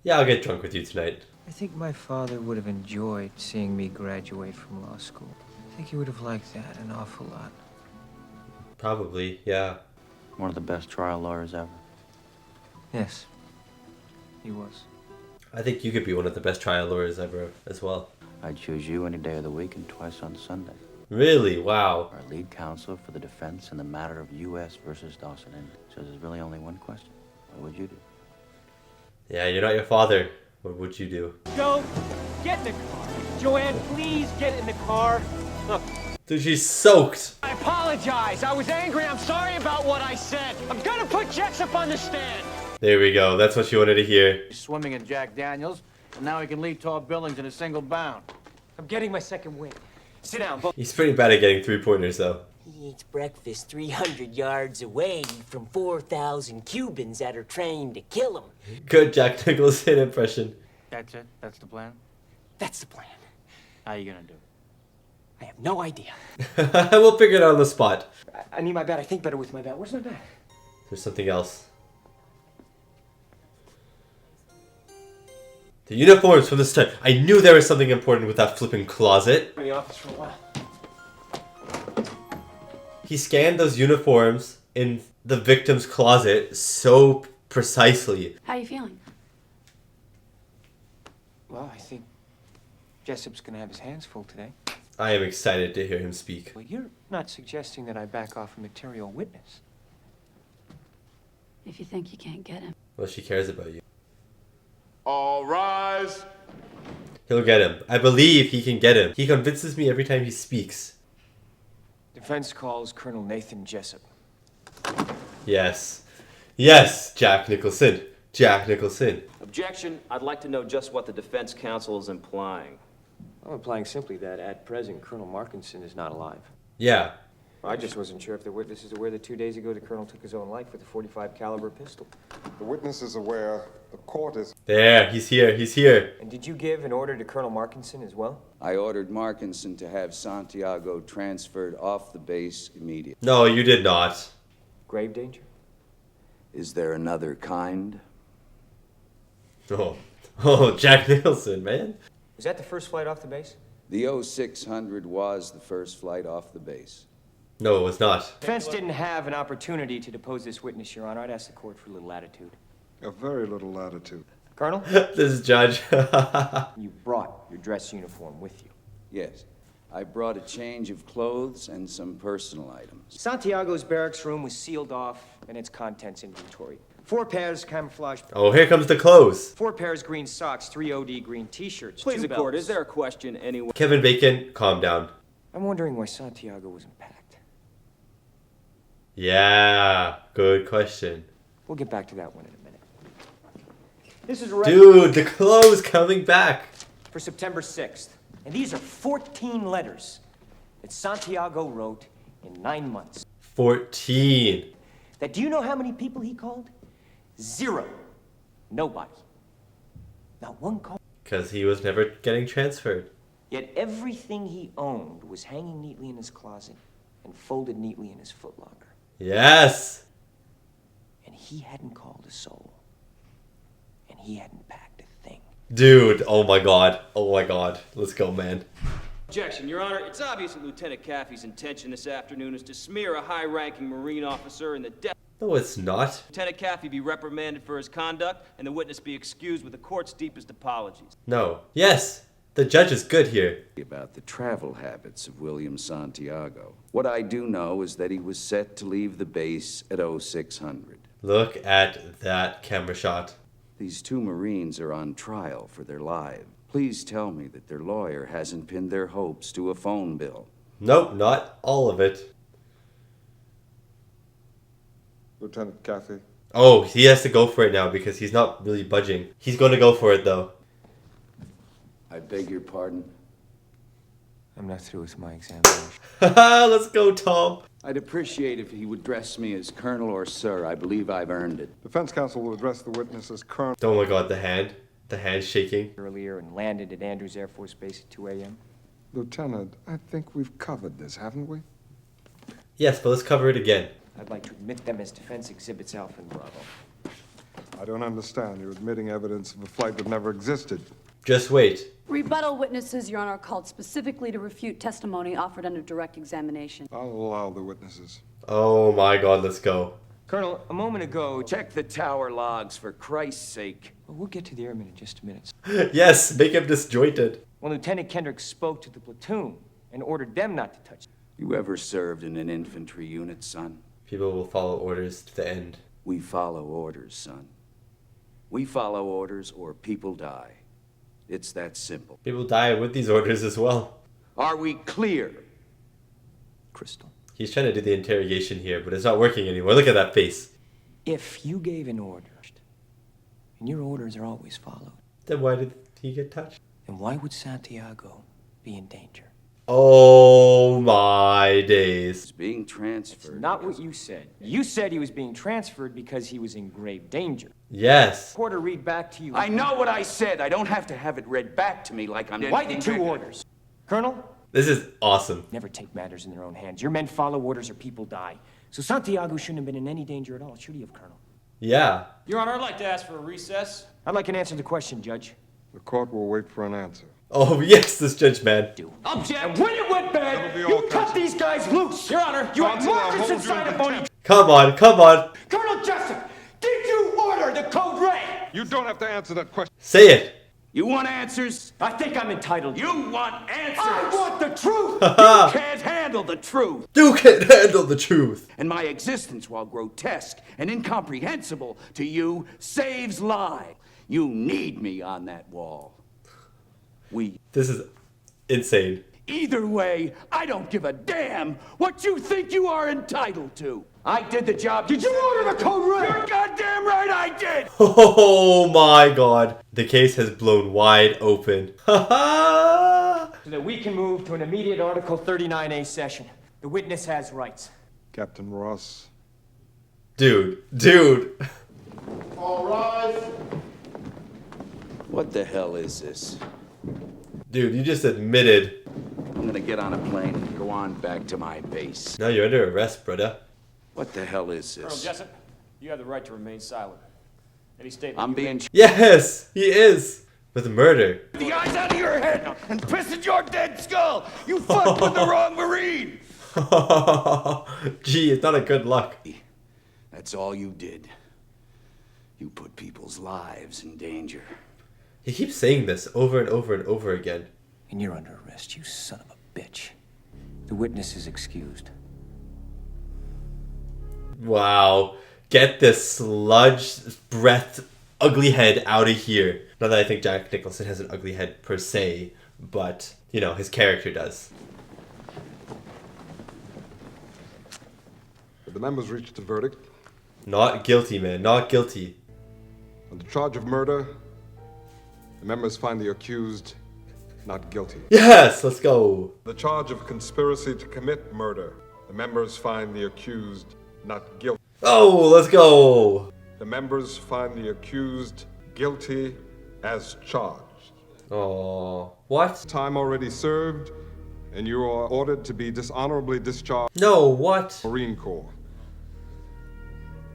Yeah, I'll get drunk with you tonight. I think my father would have enjoyed seeing me graduate from law school. I think he would have liked that an awful lot. Probably, yeah. One of the best trial lawyers ever. Yes, he was. I think you could be one of the best trial lawyers ever as well. I'd choose you any day of the week and twice on Sunday. Really? Wow. Our lead counsel for the defense in the matter of U.S. versus Dawson. And so there's really only one question. What would you do? Yeah, you're not your father. What would you do? Joe, get in the car. Joanne, please get in the car. Look. Dude, she's soaked. I apologize. I was angry. I'm sorry about what I said. I'm gonna put Jessup on the stand. There we go. That's what she wanted to hear. He's swimming in Jack Daniels, and now he can lead tall buildings in a single bound. I'm getting my second win. Sit down, both. He's pretty bad at getting three-pointers, though. He eats breakfast 300 yards away from 4,000 Cubans that are trained to kill him. Good Jack Nicholson impression. That's it? That's the plan? That's the plan. How are you gonna do it? I have no idea. We'll figure it out on the spot. I need my bat. I think better with my bat. Where's my bat? There's something else. The uniforms from the start. I knew there was something important with that flipping closet. I'm in the office for a while. He scanned those uniforms in the victim's closet so precisely. How are you feeling? Well, I think Jessup's gonna have his hands full today. I am excited to hear him speak. Well, you're not suggesting that I back off a material witness. If you think you can't get him. Well, she cares about you. All rise. He'll get him. I believe he can get him. He convinces me every time he speaks. Defense calls Colonel Nathan Jessup. Yes. Yes, Jack Nicholson. Jack Nicholson. Objection. I'd like to know just what the defense counsel is implying. I'm implying simply that at present Colonel Markinson is not alive. Yeah. I just wasn't sure if the witness is aware that 2 days ago the colonel took his own life with a .45 caliber pistol. The witness is aware. The court is... There, he's here, he's here. And did you give an order to Colonel Markinson as well? I ordered Markinson to have Santiago transferred off the base immediately. No, you did not. Grave danger? Is there another kind? Oh, Jack Nicholson, man. Was that the first flight off the base? The 0600 was the first flight off the base. No, it was not. Defense didn't have an opportunity to depose this witness, Your Honor. I'd ask the court for a little latitude. A very little latitude. Colonel? This judge. You brought your dress uniform with you. Yes. I brought a change of clothes and some personal items. Santiago's barracks room was sealed off and its contents inventory. 4 pairs camouflage. Oh, here comes the clothes. 4 pairs green socks, 3 OD green t-shirts. Please, 2 the court, belts. is there a question anyway? Kevin Bacon, calm down. I'm wondering why Santiago wasn't packed. Yeah, good question. We'll get back to that one in a minute. This is Dude, the clothes coming back. For September 6th. And these are 14 letters that Santiago wrote in 9 months. 14. That do you know how many people he called? 0. Nobody. Not one call. Because he was never getting transferred. Yet everything he owned was hanging neatly in his closet and folded neatly in his footlocker. Yes. And he hadn't called a soul. And he hadn't packed a thing. Dude, oh my god. Oh my god. Let's go, man. Objection, Your Honor. It's obvious that Lieutenant Caffey's intention this afternoon is to smear a high-ranking Marine officer in the death. No, it's not. Lieutenant Caffey be reprimanded for his conduct, and the witness be excused with the court's deepest apologies. No. Yes. The judge is good here. About the travel habits of William Santiago. What I do know is that he was set to leave the base at 0600. Look at that camera shot. These 2 Marines are on trial for their lives. Please tell me that their lawyer hasn't pinned their hopes to a phone bill. Nope, not all of it. Lieutenant Kathy. Oh, he has to go for it now because he's not really budging. He's going to go for it though. I beg your pardon? I'm not through with my examination. Let's go, Tom. I'd appreciate if he would address me as Colonel or Sir. I believe I've earned it. Defense counsel will address the witness as Colonel. Oh my god, the hand. The hand shaking. Earlier and landed at Andrews Air Force Base at 2 a.m. Lieutenant, I think we've covered this, haven't we? Yes, but let's cover it again. I'd like to admit them as defense exhibits Alpha and Bravo. I don't understand. You're admitting evidence of a flight that never existed. Just wait. Rebuttal witnesses, Your Honor, are called specifically to refute testimony offered under direct examination. I'll allow the witnesses. Oh my god, let's go. Colonel, a moment ago... Check the tower logs, for Christ's sake. Well, we'll get to the airmen in just a minute. Yes, make him disjointed. When Lieutenant Kendrick spoke to the platoon and ordered them not to touch... You ever served in an infantry unit, son? People will follow orders to the end. We follow orders, son. We follow orders or people die. It's that simple. People die with these orders as well. Are we clear? Crystal. He's trying to do the interrogation here, but it's not working anymore. Look at that face. If you gave an order, and your orders are always followed, then why did he get touched? Then why would Santiago be in danger? Oh my days. He's being transferred. It's not what you said. You said he was being transferred because he was in grave danger. Yes. Porter, read back to you. I know what I said. I don't have to have it read back to me like I'm... Why the two orders? Colonel? This is awesome. Never take matters in their own hands. Your men follow orders or people die. So Santiago shouldn't have been in any danger at all, should he have, Colonel? Yeah. Your Honor, I'd like to ask for a recess. I'd like an answer to the question, Judge. The court will wait for an answer. Oh, yes, this judge man. Object! And when it went bad, you cut these guys loose! Your Honor, You had markers inside a phony... Come on, come on. Colonel Jessup, did you order the code red? You don't have to answer that question. Say it. You want answers? I think I'm entitled. You want answers? I want the truth! You can't handle the truth. You can't handle the truth. And my existence, while grotesque and incomprehensible to you, saves lives. You need me on that wall. This is insane. Either way, I don't give a damn what you think you are entitled to. I did the job. Did you order the code red? You're goddamn right I did. Oh my god. The case has blown wide open. So that we can move to an immediate Article 39A session. The witness has rights. Captain Ross. Dude. All rise. What the hell is this? Dude, you just admitted. I'm gonna get on a plane and go on back to my base. Now you're under arrest, brother. What the hell is Colonel this? Jessup, you have the right to remain silent. Any statement I'm you being... make... Yes, he is. With murder. The eyes out of your head and piss in your dead skull. You fucked with the wrong Marine. Gee, it's not a good luck. That's all you did. You put people's lives in danger. He keeps saying this over and over and over again. And you're under arrest, you son of a bitch. The witness is excused. Wow. Get this sludge breath ugly head out of here. Not that I think Jack Nicholson has an ugly head per se, but, you know, his character does. The members reached a verdict. Not guilty, man. Not guilty. On the charge of murder, the members find the accused not guilty. Yes, let's go. The charge of conspiracy to commit murder, the members find the accused not guilty. Oh, let's go. The members find the accused guilty as charged. Oh, what? Time already served, and you are ordered to be dishonorably discharged. No, what? Marine Corps.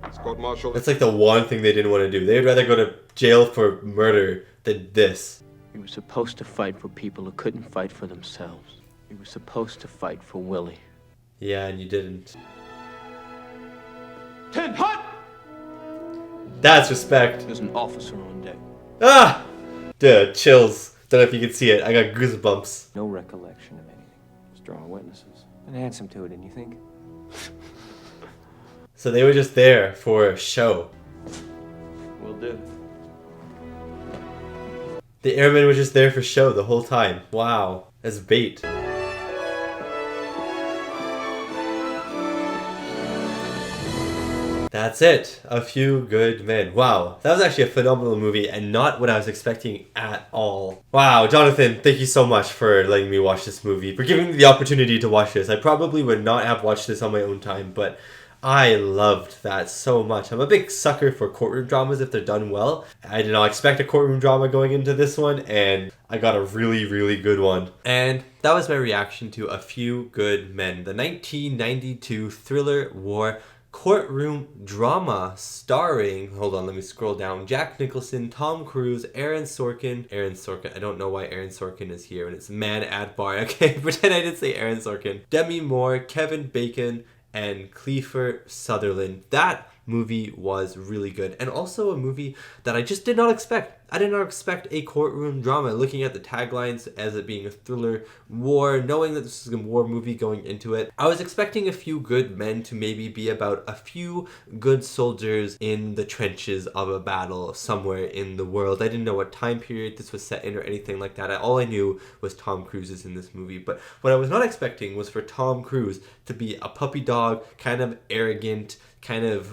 This court-martial. That's like the one thing they didn't want to do. They'd rather go to jail for murder than this. We were supposed to fight for people who couldn't fight for themselves. We were supposed to fight for Willie. Yeah, and you didn't. 10 hot! That's respect. There's an officer on deck. Ah! Dude, chills. Don't know if you can see it. I got goosebumps. No recollection of anything. Strong witnesses. And handsome too, didn't you think? So they were just there for a show. Will do. The airmen were just there for show the whole time. Wow. As bait. That's That's it. A Few Good Men. Wow, that was actually a phenomenal movie and not what I was expecting at all. Wow, Jonathan, thank you so much for letting me watch this movie, for giving me the opportunity to watch this. I probably would not have watched this on my own time, but I loved that so much. I'm a big sucker for courtroom dramas if they're done well. I did not expect a courtroom drama going into this one, and I got a really, really good one. And that was my reaction to A Few Good Men, the 1992 thriller war courtroom drama starring, hold on, let me scroll down, Jack Nicholson, Tom Cruise, Aaron Sorkin, I don't know why Aaron Sorkin is here, and it's Man at Bar, okay, pretend I didn't say Aaron Sorkin, Demi Moore, Kevin Bacon, and Kiefer Sutherland. That movie was really good, and also a movie that I just did not expect. I did not expect a courtroom drama. Looking at the taglines as it being a thriller war, knowing that this is a war movie going into it, I was expecting A Few Good Men to maybe be about a few good soldiers in the trenches of a battle somewhere in the world. I didn't know what time period this was set in or anything like that. All I knew was Tom Cruise is in this movie. But what I was not expecting was for Tom Cruise to be a puppy dog, kind of arrogant, kind of,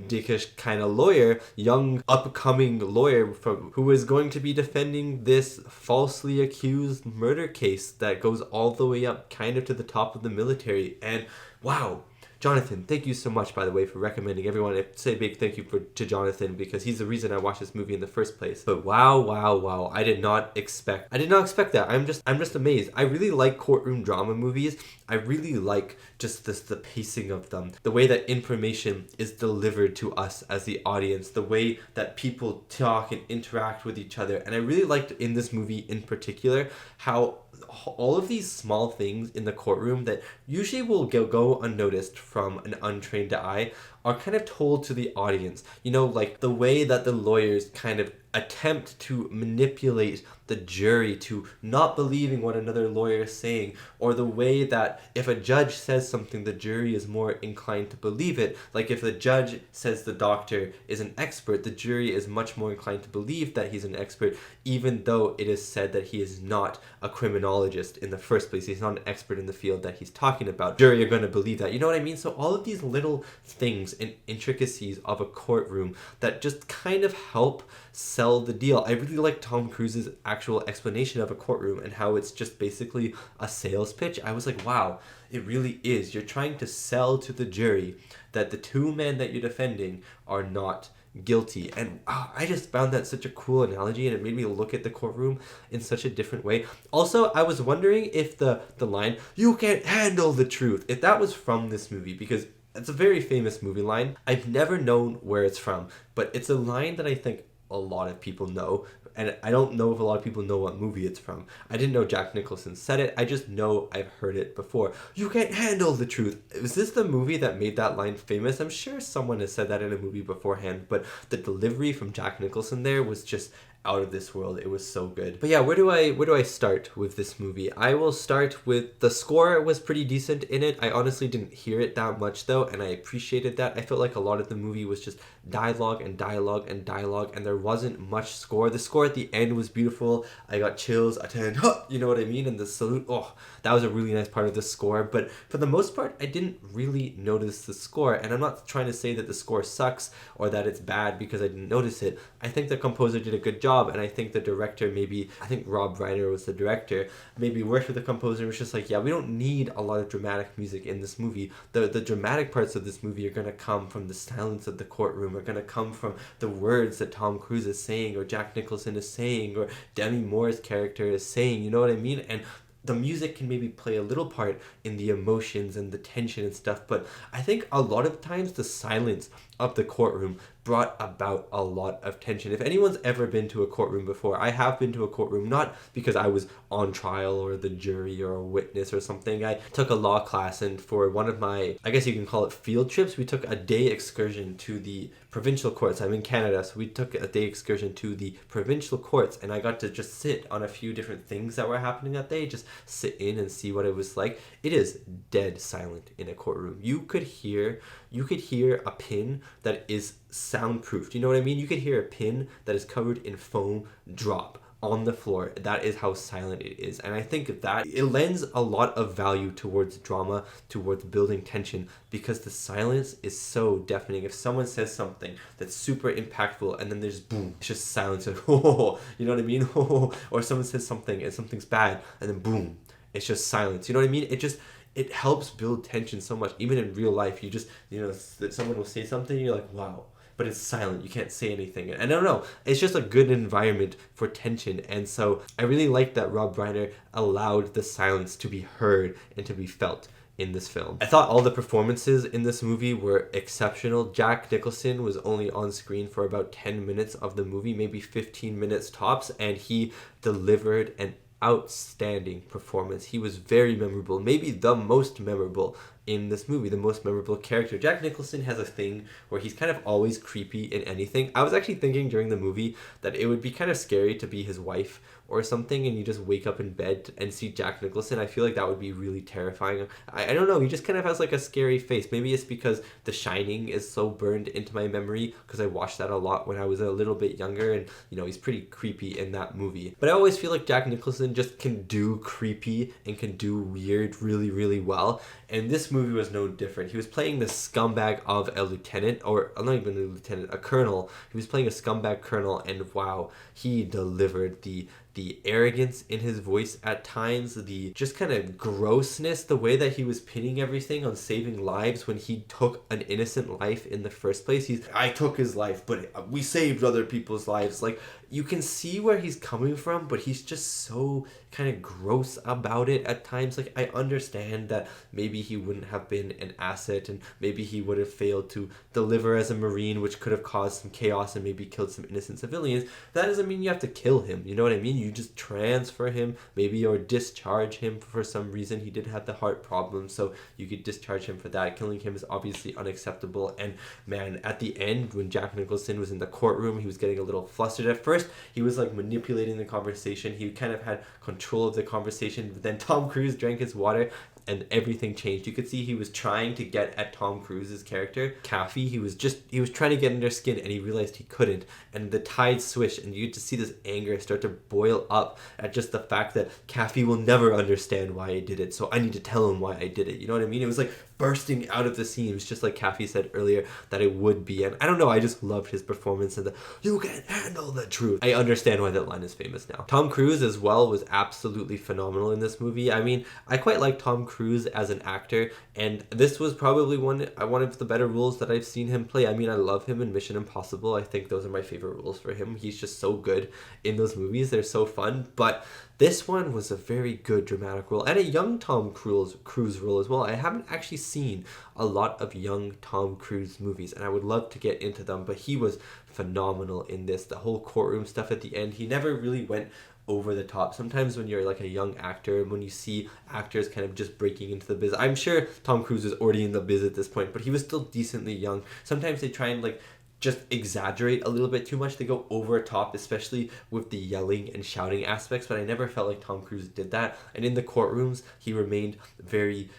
dickish kind of lawyer, young upcoming lawyer who is going to be defending this falsely accused murder case that goes all the way up kind of to the top of the military. And wow, Jonathan, thank you so much, by the way, for recommending everyone. I say a big thank you to Jonathan, because he's the reason I watched this movie in the first place. But wow, I did not expect that. I'm just amazed. I really like courtroom drama movies. I really like just the pacing of them, the way that information is delivered to us as the audience, the way that people talk and interact with each other. And I really liked in this movie in particular how all of these small things in the courtroom that usually will go unnoticed from an untrained eye are kind of told to the audience. Like the way that the lawyers kind of attempt to manipulate the jury to not believing what another lawyer is saying, or the way that if a judge says something, the jury is more inclined to believe it. Like if the judge says the doctor is an expert, the jury is much more inclined to believe that he's an expert, even though it is said that he is not a criminologist in the first place. He's not an expert in the field that he's talking about. Jury are going to believe that. You know what I mean? So all of these little things and intricacies of a courtroom that just kind of help sell the deal. I really like Tom Cruise's actual explanation of a courtroom and how it's just basically a sales pitch. I was like, wow, it really is. You're trying to sell to the jury that the two men that you're defending are not guilty. And I just found that such a cool analogy, and it made me look at the courtroom in such a different way. Also, I was wondering if the line, "You can't handle the truth," if that was from this movie, because it's a very famous movie line. I've never known where it's from, but it's a line that I think a lot of people know, and I don't know if a lot of people know what movie it's from. I didn't know Jack Nicholson said it. I just know I've heard it before. "You can't handle the truth." Is this the movie that made that line famous? I'm sure someone has said that in a movie beforehand, but the delivery from Jack Nicholson there was just out of this world. It was so good. But yeah, where do I start with this movie? I will start with the score. Was pretty decent in it. I honestly didn't hear it that much though, and I appreciated that. I felt like a lot of the movie was just dialogue and dialogue and dialogue, and there wasn't much score. The score at the end was beautiful. I got chills. I turned, you know what I mean? And the salute, that was a really nice part of the score. But for the most part, I didn't really notice the score. And I'm not trying to say that the score sucks or that it's bad because I didn't notice it. I think the composer did a good job, and I think the director I think Rob Reiner was the director, maybe worked with the composer and was just like, yeah, we don't need a lot of dramatic music in this movie. The dramatic parts of this movie are going to come from the silence of the courtroom, are going to come from the words that Tom Cruise is saying, or Jack Nicholson is saying, or Demi Moore's character is saying, you know what I mean? And the music can maybe play a little part in the emotions and the tension and stuff, but I think a lot of times the silence of the courtroom brought about a lot of tension. If anyone's ever been to a courtroom before, I have been to a courtroom, not because I was on trial or the jury or a witness or something. I took a law class, and for one of my, I guess you can call it field trips, we took a day excursion to the provincial courts. I'm in Canada, so we took a day excursion to the provincial courts, and I got to just sit on a few different things that were happening that day, just sit in and see what it was like. It is dead silent in a courtroom. You could hear a pin that is soundproofed. You know what I mean? You could hear a pin that is covered in foam drop on the floor. That is how silent it is. And I think that it lends a lot of value towards drama, towards building tension, because the silence is so deafening. If someone says something that's super impactful and then there's boom, it's just silence, like, oh, you know what I mean? Or someone says something and something's bad and then boom, it's just silence. You know what I mean? It helps build tension so much. Even in real life, you just, you know, that someone will say something and you're like, wow, but it's silent. You can't say anything. And I don't know, it's just a good environment for tension. And so I really like that Rob Reiner allowed the silence to be heard and to be felt in this film. I thought all the performances in this movie were exceptional. Jack Nicholson was only on screen for about 10 minutes of the movie, maybe 15 minutes tops, and he delivered an outstanding performance. He was very memorable, maybe the most memorable in this movie, the most memorable character. Jack Nicholson has a thing where he's kind of always creepy in anything. I was actually thinking during the movie that it would be kind of scary to be his wife or something, and you just wake up in bed and see Jack Nicholson. I feel like that would be really terrifying. I don't know, he just kind of has like a scary face. Maybe it's because The Shining is so burned into my memory because I watched that a lot when I was a little bit younger, and you know, he's pretty creepy in that movie. But I always feel like Jack Nicholson just can do creepy and can do weird really, really well. And this movie was no different. He was playing the scumbag of a lieutenant, or not even a lieutenant, a colonel. He was playing a scumbag colonel, and wow, he delivered the arrogance in his voice at times, the just kind of grossness, the way that he was pinning everything on saving lives when he took an innocent life in the first place. I took his life, but we saved other people's lives. Like, you can see where he's coming from, but he's just so kind of gross about it at times. Like, I understand that maybe he wouldn't have been an asset, and maybe he would have failed to deliver as a Marine, which could have caused some chaos and maybe killed some innocent civilians. That doesn't mean you have to kill him, you know what I mean? You just transfer him, maybe, or discharge him for some reason. He did have the heart problem, so you could discharge him for that. Killing him is obviously unacceptable. And man, at the end, when Jack Nicholson was in the courtroom, he was getting a little flustered. At first, he was like manipulating the conversation. He kind of had control of the conversation, but then Tom Cruise drank his water and everything changed. You could see he was trying to get at Tom Cruise's character, Kaffee. He was trying to get in their skin, and he realized he couldn't. And the tide switched, and you get to see this anger start to boil up at just the fact that Kaffee will never understand why I did it, so I need to tell him why I did it. You know what I mean? It was like bursting out of the seams, just like Kaffee said earlier that it would be. And I don't know, I just loved his performance and you can't handle the truth. I understand why that line is famous now. Tom Cruise as well was absolutely phenomenal in this movie. I mean, I quite like Tom Cruise as an actor, and this was probably one of the better roles that I've seen him play. I mean, I love him in Mission Impossible. I think those are my favorite roles for him. He's just so good in those movies. They're so fun. But this one was a very good dramatic role, and a young Tom Cruise role as well. I haven't actually seen a lot of young Tom Cruise movies, and I would love to get into them, but he was phenomenal in this. The whole courtroom stuff at the end, he never really went over the top. Sometimes when you're like a young actor, and when you see actors kind of just breaking into the biz, I'm sure Tom Cruise was already in the biz at this point, but he was still decently young. Sometimes they try and like just exaggerate a little bit too much. They go over top, especially with the yelling and shouting aspects, but I never felt like Tom Cruise did that. And in the courtrooms, he remained very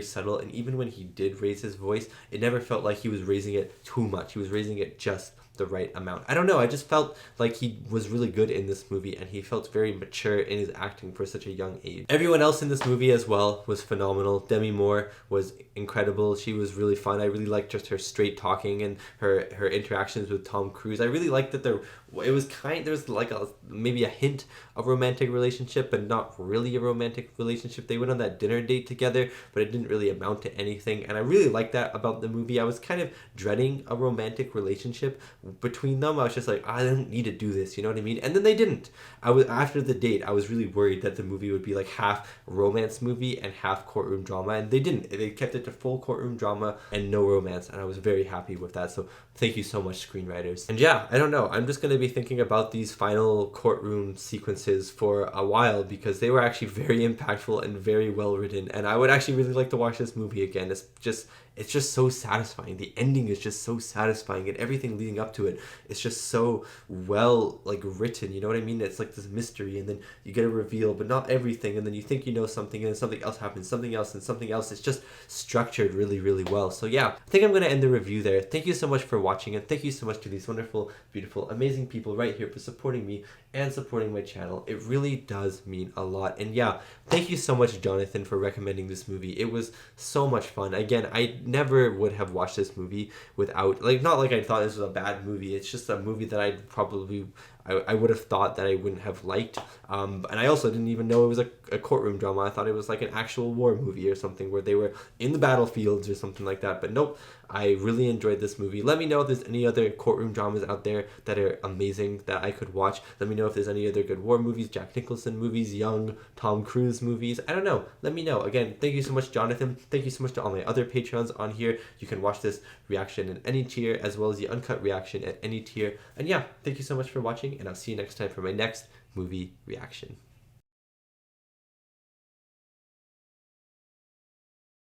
subtle, and even when he did raise his voice, it never felt like he was raising it too much. He was raising it just the right amount. I don't know, I just felt like he was really good in this movie, and he felt very mature in his acting for such a young age. Everyone else in this movie as well was phenomenal. Demi Moore was incredible. She was really fun. I really liked just her straight talking and her interactions with Tom Cruise. I really liked that there was like maybe a hint of romantic relationship, but not really a romantic relationship. They went on that dinner date together, but it didn't really amount to anything, and I really liked that about the movie. I was kind of dreading a romantic relationship between them. I was just like, I don't need to do this, you know what I mean? And then they didn't. After the date, I was really worried that the movie would be like half romance movie and half courtroom drama, and they didn't. They kept it to full courtroom drama and no romance, and I was very happy with that. So thank you so much, screenwriters. And yeah, I don't know, I'm just going to be thinking about these final courtroom sequences for a while, because they were actually very impactful and very well written, and I would actually really like to watch this movie again. It's just so satisfying. The ending is just so satisfying, and everything leading up to it is just so well like written, you know what I mean? It's like this mystery, and then you get a reveal, but not everything, and then you think you know something, and then something else happens, something else, and something else. It's just structured really, really well. So yeah, I think I'm going to end the review there. Thank you so much for watching, and thank you so much to these wonderful, beautiful, amazing people right here for supporting me and supporting my channel. It really does mean a lot. And yeah, thank you so much, Jonathan, for recommending this movie. It was so much fun. Again, I never would have watched this movie without, like, not like I thought this was a bad movie. It's just a movie that I would have thought that I wouldn't have liked. And I also didn't even know it was a courtroom drama. I thought it was like an actual war movie or something where they were in the battlefields or something like that. But nope, I really enjoyed this movie. Let me know if there's any other courtroom dramas out there that are amazing that I could watch. Let me know if there's any other good war movies, Jack Nicholson movies, young Tom Cruise movies. I don't know. Let me know. Again, thank you so much, Jonathan. Thank you so much to all my other Patreons on here. You can watch this reaction in any tier as well as the uncut reaction at any tier. And yeah, thank you so much for watching, and I'll see you next time for my next movie reaction.